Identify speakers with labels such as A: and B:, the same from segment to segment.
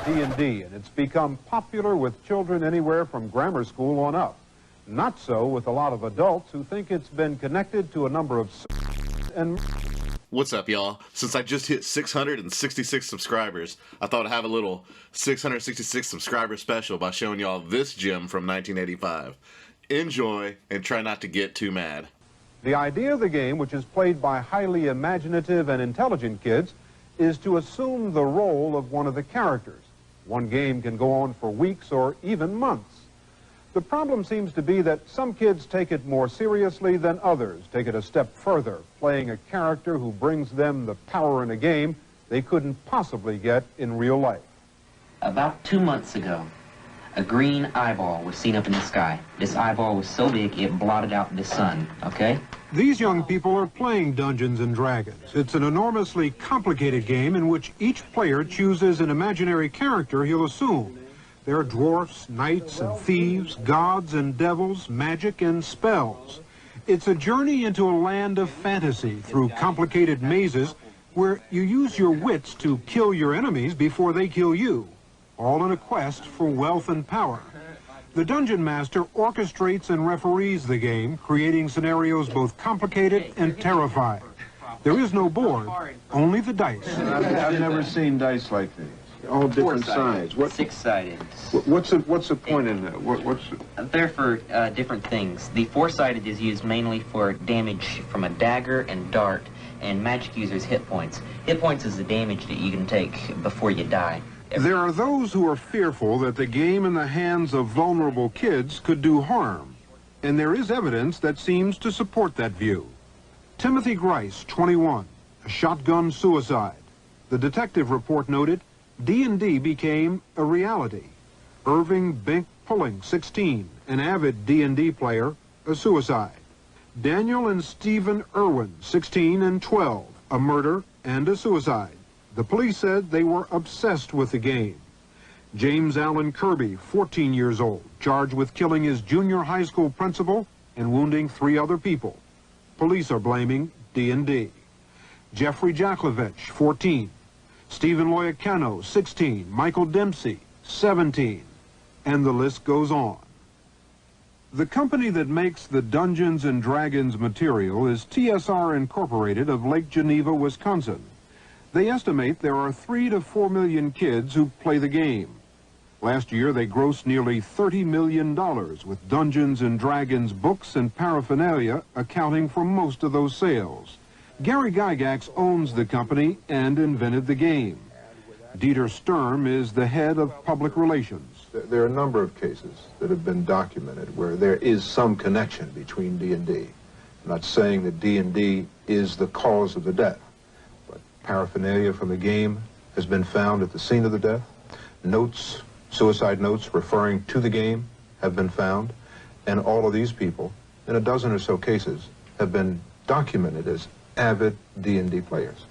A: D&D, and it's become popular with children anywhere from grammar school on up. Not so with a lot of adults who think it's been connected to a number of and...
B: What's up, y'all? Since I just hit 666 subscribers, I thought I'd have a little 666 subscriber special by showing y'all this gem from 1985. Enjoy, and try not to get too mad.
A: The idea of the game, which is played by highly imaginative and intelligent kids, is to assume the role of one of the characters. One game can go on for weeks or even months. The problem seems to be that some kids take it more seriously than others, take it a step further, playing a character who brings them the power in a game they couldn't possibly get in real life.
C: About 2 months ago, a green eyeball was seen up in the sky. This eyeball was so big it blotted out the sun, okay?
A: These young people are playing Dungeons and Dragons. It's an enormously complicated game in which each player chooses an imaginary character he'll assume. There are dwarfs, knights and thieves, gods and devils, magic and spells. It's a journey into a land of fantasy through complicated mazes where you use your wits to kill your enemies before they kill you, all in a quest for wealth and power. The Dungeon Master orchestrates and referees the game, creating scenarios both complicated and terrifying. There is no board, only the dice.
D: I've never seen dice like these. All different sides.
C: Six-sided.
D: What's the point in that?
C: They're for different things. The four-sided is used mainly for damage from a dagger and dart, and magic users hit points. Hit points is the damage that you can take before you die.
A: There are those who are fearful that the game in the hands of vulnerable kids could do harm, and there is evidence that seems to support that view. Timothy Grice, 21, a shotgun suicide. The detective report noted D&D became a reality. Irving Bink Pulling, 16, an avid D&D player, a suicide. Daniel and Stephen Irwin, 16 and 12, a murder and a suicide. The police said they were obsessed with the game. James Allen Kirby, 14 years old, charged with killing his junior high school principal and wounding 3 other people. Police are blaming D&D. Jeffrey Jaklovich, 14. Stephen Loyacano, 16. Michael Dempsey, 17. And the list goes on. The company that makes the Dungeons and Dragons material is TSR Incorporated of Lake Geneva, Wisconsin. They estimate there are 3 to 4 million kids who play the game. Last year, they grossed nearly $30 million, with Dungeons and Dragons books and paraphernalia accounting for most of those sales. Gary Gygax owns the company and invented the game. Dieter Sturm is the head of public relations.
D: There are a number of cases that have been documented where there is some connection between D&D. I'm not saying that D&D is the cause of the death, but paraphernalia from the game has been found at the scene of the death. Notes, suicide notes referring to the game have been found, and all of these people, in a dozen or so cases, have been documented as avid D&D players.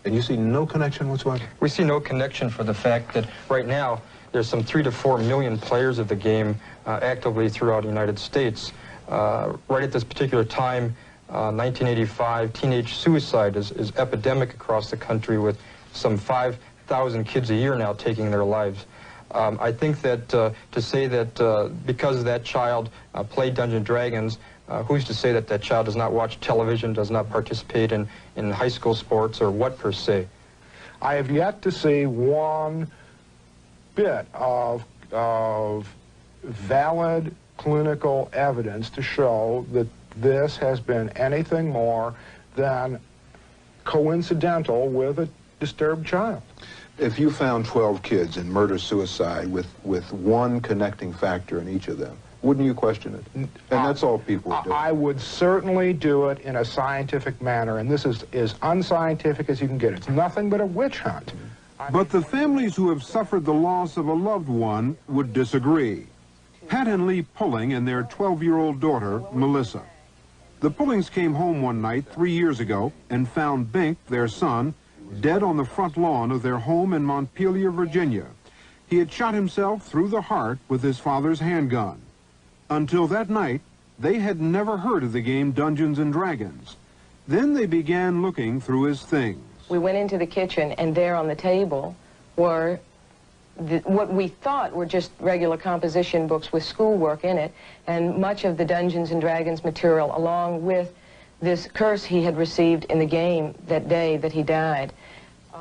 D: And you see no connection whatsoever?
E: We see no connection for the fact that right now there's some 3 to 4 million players of the game actively throughout the United States. Right at this particular time, 1985, teenage suicide is epidemic across the country, with some 5,000 kids a year now taking their lives. I think that to say that because that child played Dungeons & Dragons, who's to say that that child does not watch television, does not participate in high school sports, or what per se?
F: I have yet to see one bit of valid clinical evidence to show that this has been anything more than coincidental with a disturbed child.
D: If you found 12 kids in murder-suicide with one connecting factor in each of them, wouldn't you question it? And that's all people would do.
F: I would certainly do it in a scientific manner, and this is as unscientific as you can get. It's nothing but a witch hunt.
A: But the families who have suffered the loss of a loved one would disagree. Pat and Lee Pulling and their 12-year-old daughter, Melissa. The Pullings came home one night 3 years ago and found Bink, their son, dead on the front lawn of their home in Montpelier, Virginia. He had shot himself through the heart with his father's handgun. Until that night, they had never heard of the game Dungeons and Dragons. Then they began looking through his things.
G: We went into the kitchen, and there on the table were what we thought were just regular composition books with schoolwork in it, and much of the Dungeons and Dragons material, along with this curse he had received in the game that day that he died.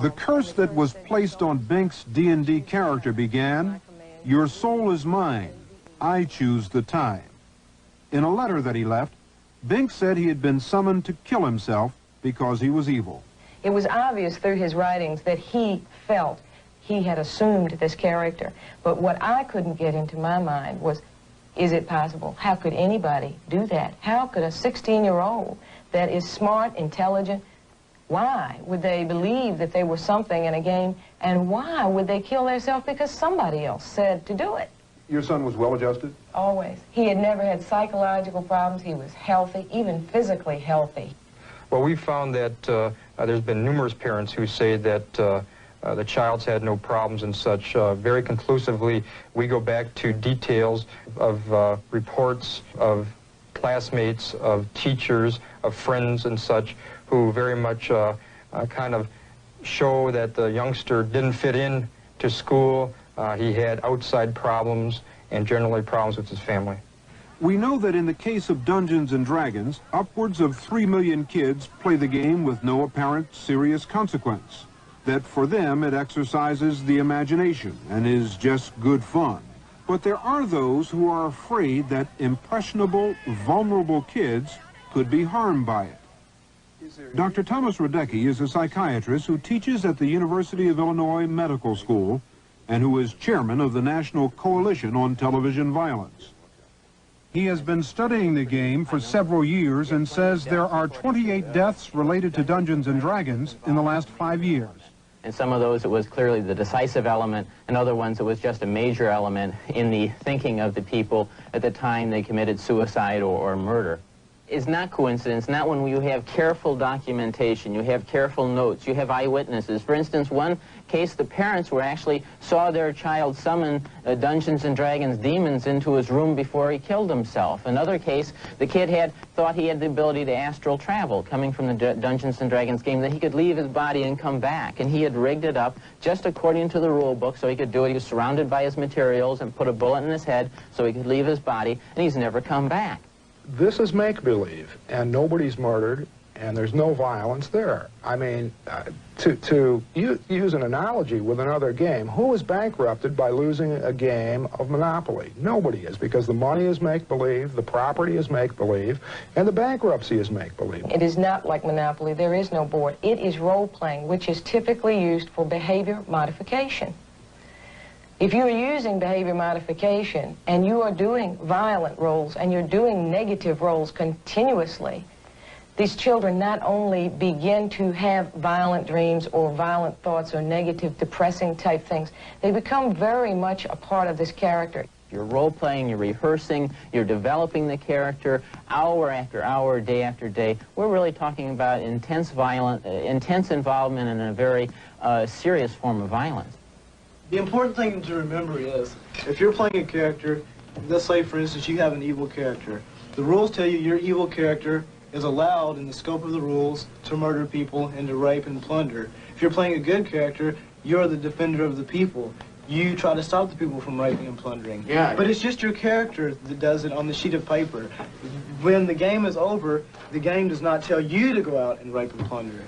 A: The curse that was placed on Bink's D&D character began, "Your soul is mine. I choose the time." In a letter that he left, Bink said he had been summoned to kill himself because he was evil.
G: It was obvious through his writings that he felt he had assumed this character. But what I couldn't get into my mind was, is it possible? How could anybody do that? How could a 16-year-old that is smart, intelligent, why would they believe that they were something in a game, and why would they kill themselves because somebody else said to do it?
D: Your son was well-adjusted?
G: Always. He had never had psychological problems. He was healthy, even physically healthy.
E: Well, we found that there's been numerous parents who say that the child's had no problems and such. Very conclusively, we go back to details of reports of classmates, of teachers, of friends and such, who very much kind of show that the youngster didn't fit in to school. He had outside problems and generally problems with his family.
A: We know that in the case of Dungeons and Dragons, upwards of 3 million kids play the game with no apparent serious consequence. That for them it exercises the imagination and is just good fun. But there are those who are afraid that impressionable, vulnerable kids could be harmed by it. Dr. Thomas Radecki is a psychiatrist who teaches at the University of Illinois Medical School and who is chairman of the National Coalition on Television Violence. He has been studying the game for several years and says there are 28 deaths related to Dungeons and Dragons in the last 5 years.
H: In some of those, it was clearly the decisive element. In other ones, it was just a major element in the thinking of the people at the time they committed suicide or murder. It's not coincidence, not when you have careful documentation, you have careful notes, you have eyewitnesses. For instance, one case, the parents saw their child summon Dungeons and Dragons demons into his room before he killed himself. Another case, the kid thought he had the ability to astral travel, coming from the Dungeons and Dragons game, that he could leave his body and come back. And he had rigged it up just according to the rule book so he could do it. He was surrounded by his materials and put a bullet in his head so he could leave his body, and he's never come back.
F: This is make-believe, and nobody's murdered, and there's no violence there. I mean, to use an analogy with another game, who is bankrupted by losing a game of Monopoly? Nobody is, because the money is make-believe, the property is make-believe, and the bankruptcy is make-believe.
G: It is not like Monopoly. There is no board. It is role-playing, which is typically used for behavior modification. If you're using behavior modification and you are doing violent roles and you're doing negative roles continuously, these children not only begin to have violent dreams or violent thoughts or negative, depressing type things, they become very much a part of this character.
H: You're role-playing, you're rehearsing, you're developing the character hour after hour, day after day. We're really talking about intense involvement in a very serious form of violence.
I: The important thing to remember is, if you're playing a character, let's say for instance you have an evil character, the rules tell you your evil character is allowed in the scope of the rules to murder people and to rape and plunder. If you're playing a good character, you're the defender of the people. You try to stop the people from raping and plundering. Yeah. But it's just your character that does it on the sheet of paper. When the game is over, the game does not tell you to go out and rape and plunder.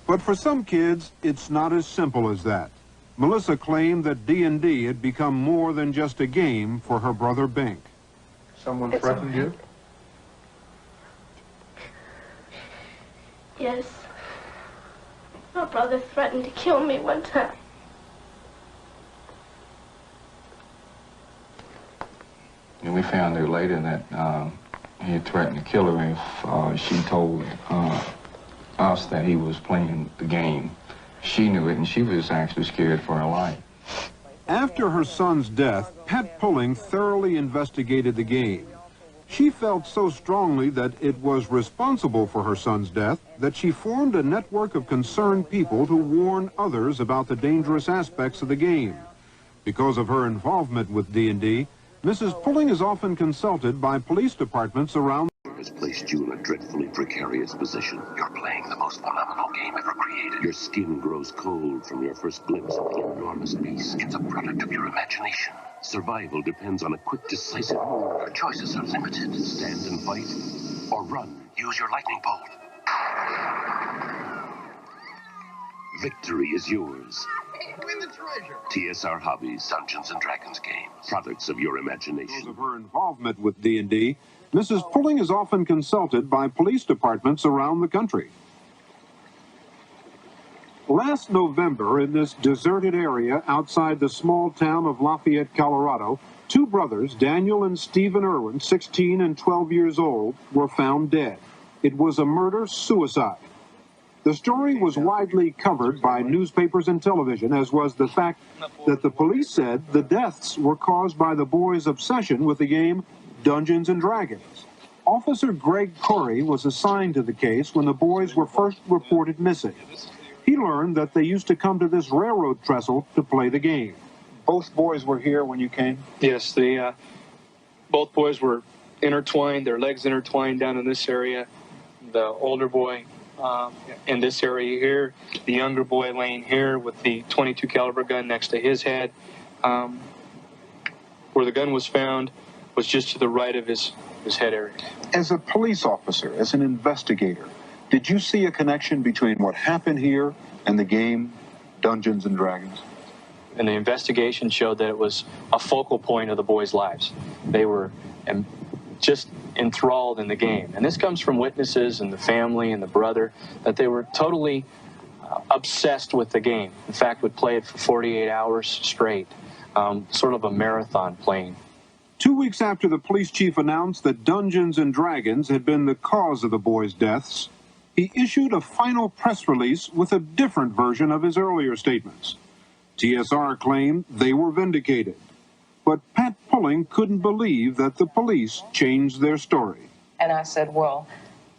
A: But for some kids, it's not as simple as that. Melissa claimed that D&D had become more than just a game for her brother Bink.
D: Someone threatened you?
J: Yes. My brother threatened to kill me one time.
K: And we found out later that he had threatened to kill her if she told us that he was playing the game. She knew it, and she was actually scared for her life.
A: After her son's death, Pat Pulling thoroughly investigated the game. She felt so strongly that it was responsible for her son's death that she formed a network of concerned people to warn others about the dangerous aspects of the game. Because of her involvement with D&D, Mrs. Pulling is often consulted by police departments around.
L: has placed you in a dreadfully precarious position. You're playing the most phenomenal game ever created. Your skin grows cold from your first glimpse of the enormous beast. It's a product of your imagination. Survival depends on a quick, decisive move. Your choices are limited. Stand and fight, or run. Use your lightning bolt. Victory is yours.
A: Win the treasure.
L: TSR Hobbies, Dungeons & Dragons games. Products of your imagination.
A: Because of her involvement with D&D, Mrs. Pulling is often consulted by police departments around the country. Last November, in this deserted area outside the small town of Lafayette, Colorado, two brothers, Daniel and Stephen Irwin, 16 and 12 years old, were found dead. It was a murder-suicide. The story was widely covered by newspapers and television, as was the fact that the police said the deaths were caused by the boys' obsession with the game Dungeons & Dragons. Officer Greg Corey was assigned to the case when the boys were first reported missing. He learned that they used to come to this railroad trestle to play the game.
E: Both boys were here when you came?
M: Yes, both boys were intertwined, their legs intertwined down in this area. The older boy in this area here, the younger boy laying here with the .22 caliber gun next to his head. Where the gun was found was just to the right of his head area.
A: As a police officer, as an investigator, did you see a connection between what happened here and the game Dungeons & Dragons?
M: And the investigation showed that it was a focal point of the boys' lives. They were just enthralled in the game. And this comes from witnesses and the family and the brother, that they were totally obsessed with the game. In fact, would play it for 48 hours straight, sort of a marathon playing.
A: 2 weeks after the police chief announced that Dungeons & Dragons had been the cause of the boys' deaths, he issued a final press release with a different version of his earlier statements. TSR claimed they were vindicated. But Pat Pulling couldn't believe that the police changed their story.
G: And I said, well,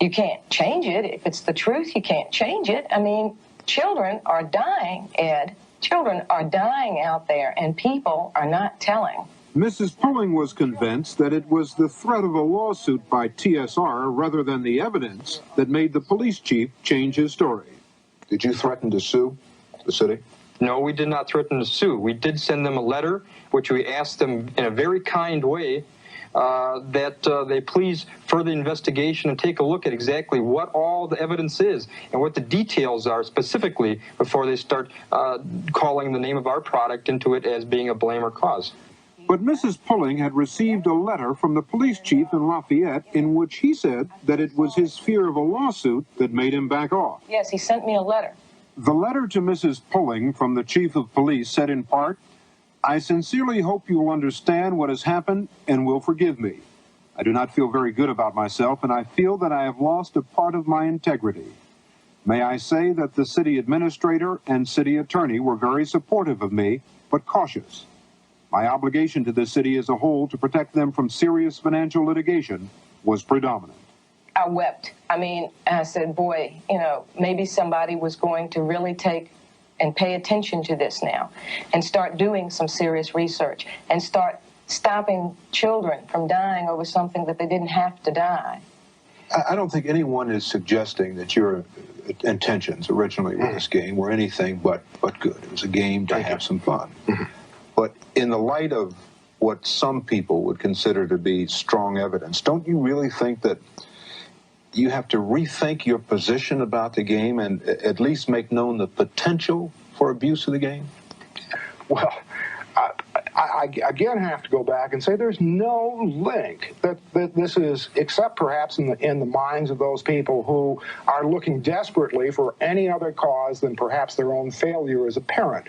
G: you can't change it. If it's the truth, you can't change it. I mean, children are dying, Ed. Children are dying out there, and people are not telling.
A: Mrs. Pulling was convinced that it was the threat of a lawsuit by TSR rather than the evidence that made the police chief change his story.
D: Did you threaten to sue the city?
E: No, we did not threaten to sue. We did send them a letter, which we asked them in a very kind way that they please further investigation and take a look at exactly what all the evidence is and what the details are specifically before they start calling the name of our product into it as being a blame or cause.
A: But Mrs. Pulling had received a letter from the police chief in Lafayette in which he said that it was his fear of a lawsuit that made him back off.
G: Yes, he sent me a letter.
A: The letter to Mrs. Pulling from the chief of police said in part, I sincerely hope you will understand what has happened and will forgive me. I do not feel very good about myself, and I feel that I have lost a part of my integrity. May I say that the city administrator and city attorney were very supportive of me, but cautious. My obligation to the city as a whole to protect them from serious financial litigation was predominant.
G: I wept. I mean, I said, boy, you know, maybe somebody was going to really take and pay attention to this now and start doing some serious research and start stopping children from dying over something that they didn't have to die.
D: I don't think anyone is suggesting that your intentions originally with this game were anything but good. It was a game to have some fun. But in the light of what some people would consider to be strong evidence, don't you really think that you have to rethink your position about the game and at least make known the potential for abuse of the game?
F: Well, I again have to go back and say there's no link that this is, except perhaps in the minds of those people who are looking desperately for any other cause than perhaps their own failure as a parent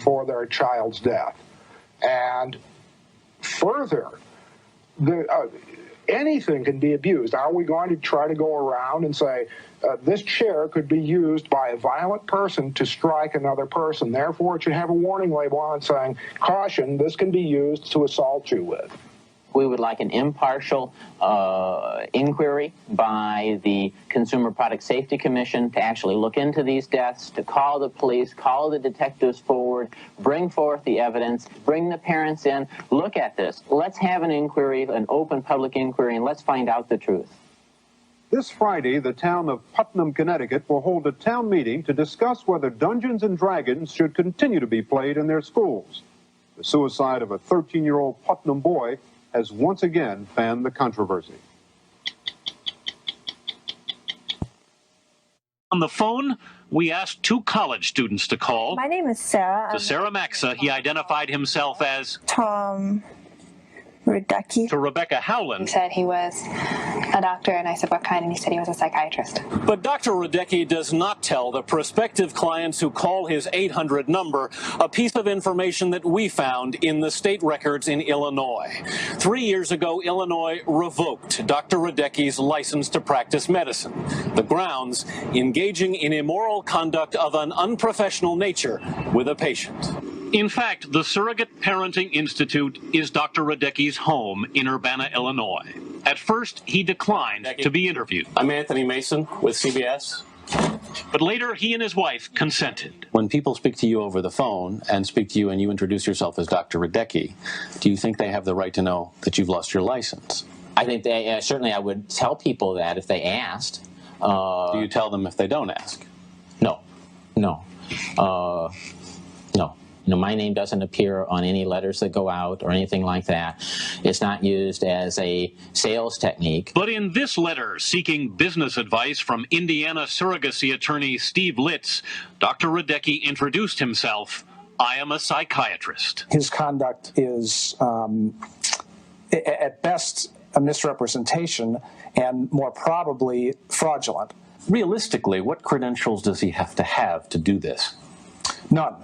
F: for their child's death. And further, anything can be abused. Are we going to try to go around and say, this chair could be used by a violent person to strike another person, therefore it should have a warning label on it saying, caution, this can be used to assault you with?
H: We would like an impartial inquiry by the Consumer Product Safety Commission to actually look into these deaths, to call the police, call the detectives forward, bring forth the evidence, bring the parents in, look at this. Let's have an inquiry, an open public inquiry, and let's find out the truth.
A: This Friday, the town of Putnam, Connecticut will hold a town meeting to discuss whether Dungeons and Dragons should continue to be played in their schools. The suicide of a 13-year-old Putnam boy has once again fanned the controversy.
N: On the phone, we asked two college students to call.
O: My name is Sarah.
N: To Sarah Maxa, he identified himself as
O: Tom Radecki.
N: To Rebecca Howland,
O: He said he was a doctor, and I said, what kind? And he said he was a psychiatrist.
N: but Dr. Radecki does not tell the prospective clients who call his 800 number a piece of information that we found in the state records in Illinois. 3 years ago, Illinois revoked Dr. Radecki's license to practice medicine. The grounds, engaging in immoral conduct of an unprofessional nature with a patient. In fact, the Surrogate Parenting Institute is Dr. Radecki's home in Urbana, Illinois. At first, he declined to be interviewed.
P: I'm Anthony Mason with CBS.
N: But later, he and his wife consented.
P: When people speak to you over the phone and speak to you and you introduce yourself as Dr. Radecki, do you think they have the right to know that you've lost your license?
Q: I think they certainly I would tell people that if they asked.
P: Do you tell them if they don't ask?
Q: No. No. No. My name doesn't appear on any letters that go out or anything like that. It's not used as a sales technique.
N: But in this letter seeking business advice from Indiana surrogacy attorney Steve Litz, Dr. Radecki introduced himself. I am a psychiatrist.
R: His conduct is, at best, a misrepresentation and more probably fraudulent.
P: Realistically, what credentials does he have to do this?
R: None.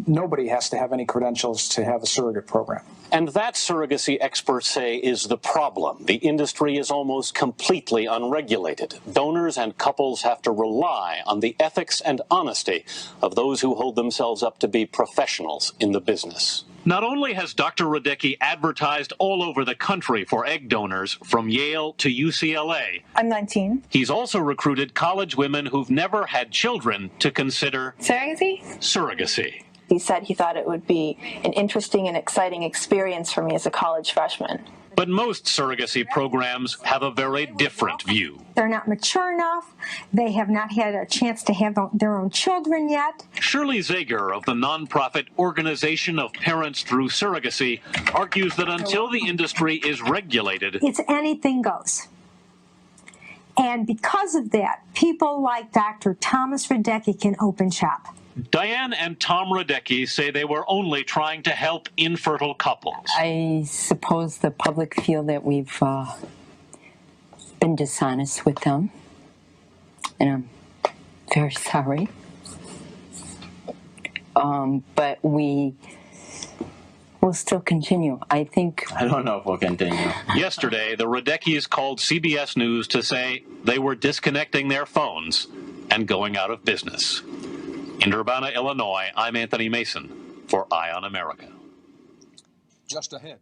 R: Nobody has to have any credentials to have a surrogate program.
N: And that surrogacy experts say is the problem. The industry is almost completely unregulated. Donors and couples have to rely on the ethics and honesty of those who hold themselves up to be professionals in the business. Not only has Dr. Radecki advertised all over the country for egg donors, from Yale to UCLA.
O: I'm 19.
N: He's also recruited college women who've never had children to consider surrogacy.
O: He said he thought it would be an interesting and exciting experience for me as a college freshman.
N: But most surrogacy programs have a very different view.
S: They're not mature enough. They have not had a chance to have their own children yet.
N: Shirley Zager of the nonprofit Organization of Parents Through Surrogacy argues that until the industry is regulated,
S: it's anything goes. And because of that, people like Dr. Thomas Radecki can open shop.
N: Diane and Tom Radecki say they were only trying to help infertile couples.
T: I suppose the public feel that we've been dishonest with them, and I'm very sorry. But we will still continue. I
Q: don't know if we'll continue.
N: Yesterday, the Radeckis called CBS News to say they were disconnecting their phones and going out of business. In Urbana, Illinois, I'm Anthony Mason for Eye on America.
F: Just ahead.